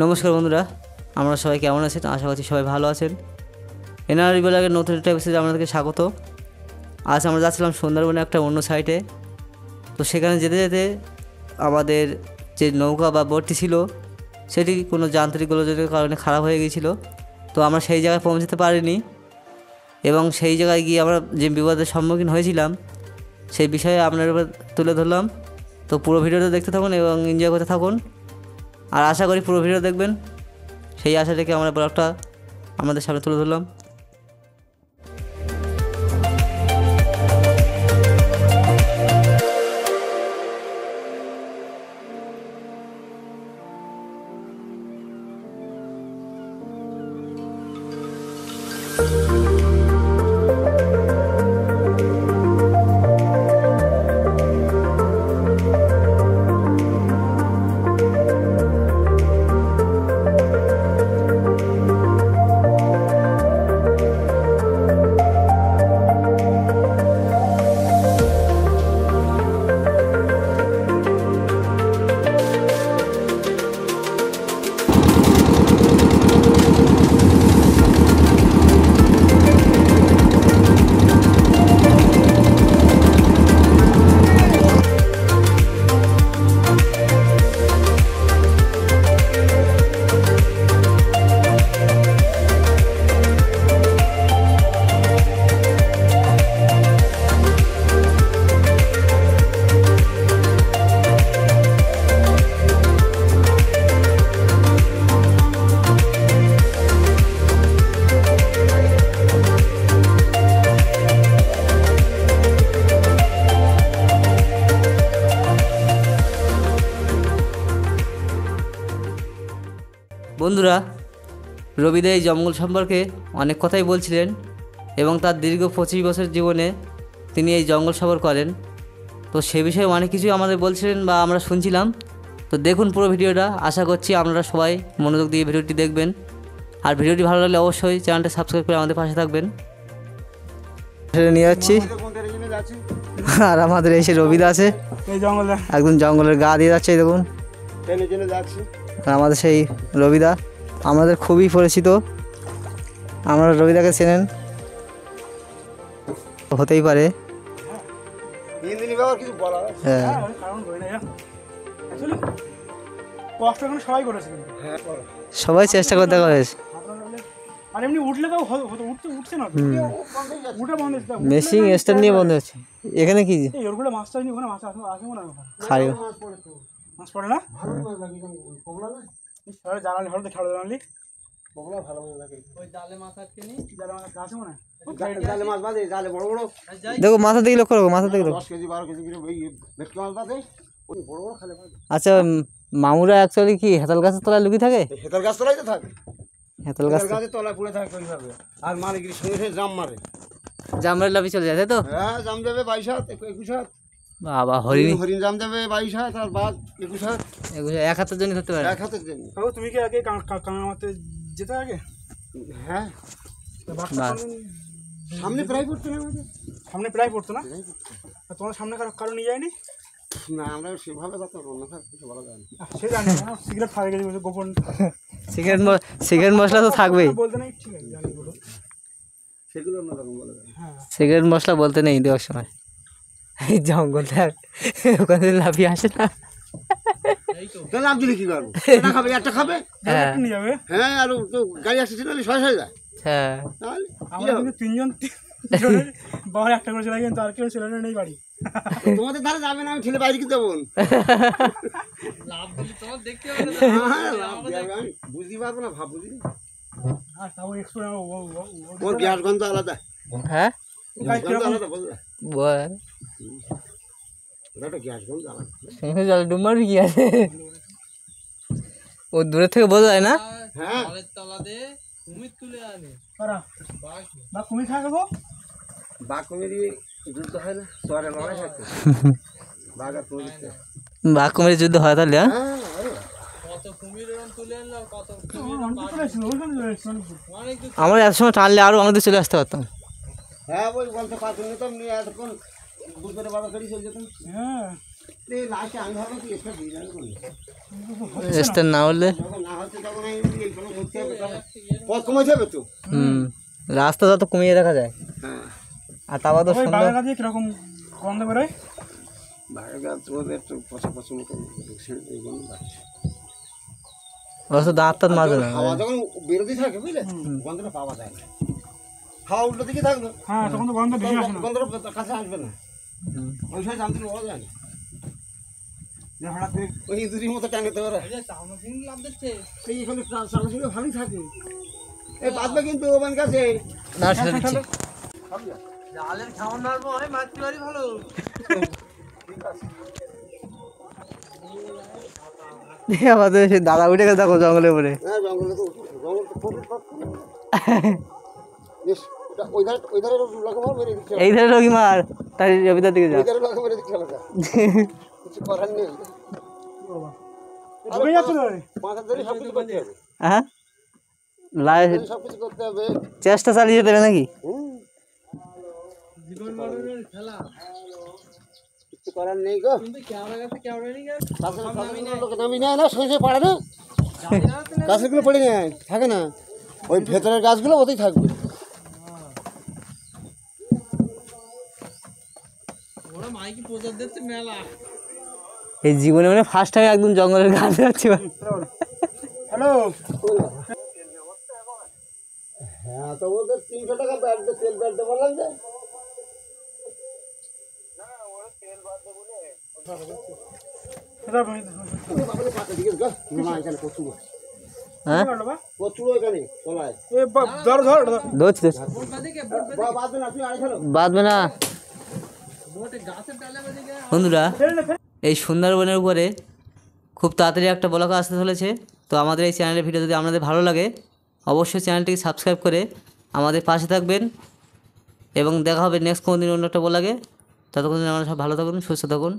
নমস্কার বন্ধুরা, আমরা সবাই কেমন আছেন? আশা করছি সবাই ভালো আছেন। এনআরই ব্লগের নতুন একটা এপিসোডে আপনাদেরকে স্বাগত। আজ আমরা যাচ্ছিলাম সুন্দরবনে একটা অন্য সাইটে। তো সেখানে যেতে যেতে আমাদের যে নৌকা বা বোটটি ছিল সেটি কোনো যান্ত্রিক গোলযোগের কারণে খারাপ হয়ে গিয়েছিল। তো আমরা সেই জায়গায় পৌঁছতে পারিনি এবং সেই জায়গায় গিয়ে আমরা যে বিপদের সম্মুখীন হয়েছিলাম সেই বিষয়ে আপনার উপর তুলে ধরলাম। তো পুরো ভিডিওটা দেখতে থাকুন এবং এনজয় করতে থাকুন, আর আশা করি পুরো ভিডিও দেখবেন, সেই আশা রেখে আমরা ব্লগটা আমাদের সামনে তুলে ধরলাম। বন্ধুরা, রবিদা এই জঙ্গল সম্পর্কে অনেক কথাই বলছিলেন এবং তার দীর্ঘ 25 বছর জীবনে তিনি এই জঙ্গল সফর করেন। তো সে বিষয়ে অনেক কিছুই আমাদের বলছিলেন বা আমরা শুনছিলাম। তো দেখুন পুরো ভিডিওটা, আশা করছি আপনারা সবাই মনোযোগ দিয়ে ভিডিওটি দেখবেন। আর ভিডিওটি ভালো লাগলে অবশ্যই চ্যানেলটা সাবস্ক্রাইব করে আমাদের পাশে থাকবেন। নিয়ে যাচ্ছি আর আমাদের এসে রবিদা আছে, একদম জঙ্গলের গা দিয়ে যাচ্ছে, দেখুন আমাদের সেই রবিদা, আমাদের খুবই পরিচিত, আমরা রবিদাকে চেনেন, হতেই পারে। সবাই চেষ্টা করতে করেছে, মেশিন স্ট্যান্ড নিয়ে বন্ধ হচ্ছে। এখানে কি খালি মাছ পড়ে না, দেখো মাথা দিকে লক্ষ্য রাখো, মাথা দিকে। আচ্ছা, মামুরা অ্যাকচুয়ালি কি হেতাল গাছের তলায় লুকিয়ে থাকে? হেতাল গাছ তলায় তো থাকে, হেতাল গাছের তলায় পড়ে থাকে ওইভাবে। আর মালিকের সঙ্গে সঙ্গে জাম মারে, জাম মারে লাভি চলে যায়, তাই তো? হ্যাঁ, জাম যাবে 22 হাত 21 হাত। বাবা, হরিণ জাম যাবে 22 হাত আর বাঘ 21 হাত। এক হাতের জন্য ধরতে পারে, এক হাতের জন্য। তুমি কি আগে কামাতে যেতে আগে? হ্যাঁ, সামনে প্রায় পড়তো না, আমাদের সামনে প্রায় পড়তো না। তোমার সামনে কারো নিয়ে যায়নি? না, আমরা সেভাবে কথা বলবো না, কিছু বলা যায় না। সে জানি না, সিগারেট খাওয়া গেছে গোপন সিগারেট মশলা তো থাকবেই, বলতে নেই, ঠিক আছে জানি বলো, সেগুলো অন্যরকম বলা যায়। হ্যাঁ, সিগারেট মশলা বলতে নেই দেওয়ার সময়। এই জঙ্গলটা ওখানে লাফিয়ে আসে না, লাভ দিলে কি করবো? একটা খাবে, একটা খাবে, নিয়ে যাবে। হ্যাঁ, আর তো গাড়ি আসছে না, সয় সয় যায়। হ্যাঁ, আমরা কিন্তু তিনজন বাবার একটা করে চলে, কিন্তু আর কেউ ছেলে নেই বাড়ি। তোমাদের ধারে যাবে না, আমি ঠেলে বাইরে কি দেবো? আমি বুঝতে পারবো না, ভাব বুঝি ওর গ্যাস গন্ধ আলাদা। হ্যাঁ, আলাদা বলবে, ওটা গ্যাস গন্ধ আলাদা। জল ডুব মারবি কি আছে, ও দূরের থেকে বোঝা যায় না। হ্যাঁ, কুমির খাওয়া দেবো, বাঘ কুমিরি যুদ্ধ হয় না, শহরে লড়াই থাকে, বাঘ আর কুমির। বাঘ কুমিরের যুদ্ধ হয় তাহলে? হ্যাঁ, আমরা এত সময় টানলে আরো আমাদের চলে আসতে পারতাম। হ্যাঁ, ওই বলতে পারতাম, নিতাম নিয়ে এতক্ষণ বুঝতে বাবা গাড়ি চলে যেতাম। হ্যাঁ, লাস্টে আমি ভাবলাম কি একটা দিয়ে যাবে, না হলে না হচ্ছে তখন পথ কমে যাবে তো। রাস্তা যত কমিয়ে রাখা যায়। হ্যাঁ, আর তারপর তো ওই সুন্দর বাগান দিয়ে কিরকম গন্ধ বেরোয়? বাঘের গাছ ওদের একটু পচা পচা মতো এইগুলো বাড়ছে। ওরা তো দাঁত টাত মাজে না। হাওয়া যখন বিরোধী থাকে বুঝলে, গন্ধটা পাওয়া যায় না। হাওয়া উল্টো দিকে থাকলো, হ্যাঁ তখন তো গন্ধ বেশি আসে না। গন্ধটা কাছে আসবে না। ওই সময় জানতে পাওয়া যায় না। যে হঠাৎ করে ওই ইঁদুরির মতো টাঙাতে পারে। এই এখানে চালা ছিল ভালোই থাকে। এই বাদবে কিন্তু ওমান কাছে। না সেটা দিচ্ছি। আমাদের সেই দাদা উঠে গেছে দেখো জঙ্গলে পরে। হ্যাঁ, জঙ্গল তো খুবই বেশ, ওই ধারে লাগাবো, মেরে দিচ্ছে। এই ধারে রোগী মার তাই রবিদার দিকে যা। ওই ধারে লাগাবো, মেরে দিচ্ছে এলাকা। কিছু করার নেই। ঢুকে যাচ্ছে তো। পাঁচ ধরে সব কিছু করতে হবে। হ্যাঁ সব কিছু করতে হবে। চেষ্টা চালিয়ে যেতে হবে নাকি? কিছু করার নেই গো। নামি নেয় না, সে পারে না। গাছগুলো পড়ে নেয়, থাকে না। ওই ভেতরের গাছগুলো ওতেই থাকবে। এই জীবনে মানে ফার্স্ট টাইম একদম জঙ্গলের গাছে যাচ্ছি। হ্যালো, হ্যাঁ, তো ওদের 300 টাকা ব্যাট দিয়ে তেল ব্যাট দেবো লাগবে। হ্যাঁ প্রচুর এখানে তলায়। ধর ধর ধর। ধরছি বাঁধবে না। বন্ধুরা, এই সুন্দরবনের উপরে খুব তাড়াতাড়ি একটা ব্লগ আসতে চলেছে। তো আমাদের এই চ্যানেলের ভিডিও যদি আপনাদের ভালো লাগে অবশ্যই চ্যানেলটিকে সাবস্ক্রাইব করে আমাদের পাশে থাকবেন এবং দেখা হবে নেক্সট কোনো দিন অন্য একটা ব্লগে। ততক্ষণ আমরা সব ভালো থাকুন, সুস্থ থাকুন।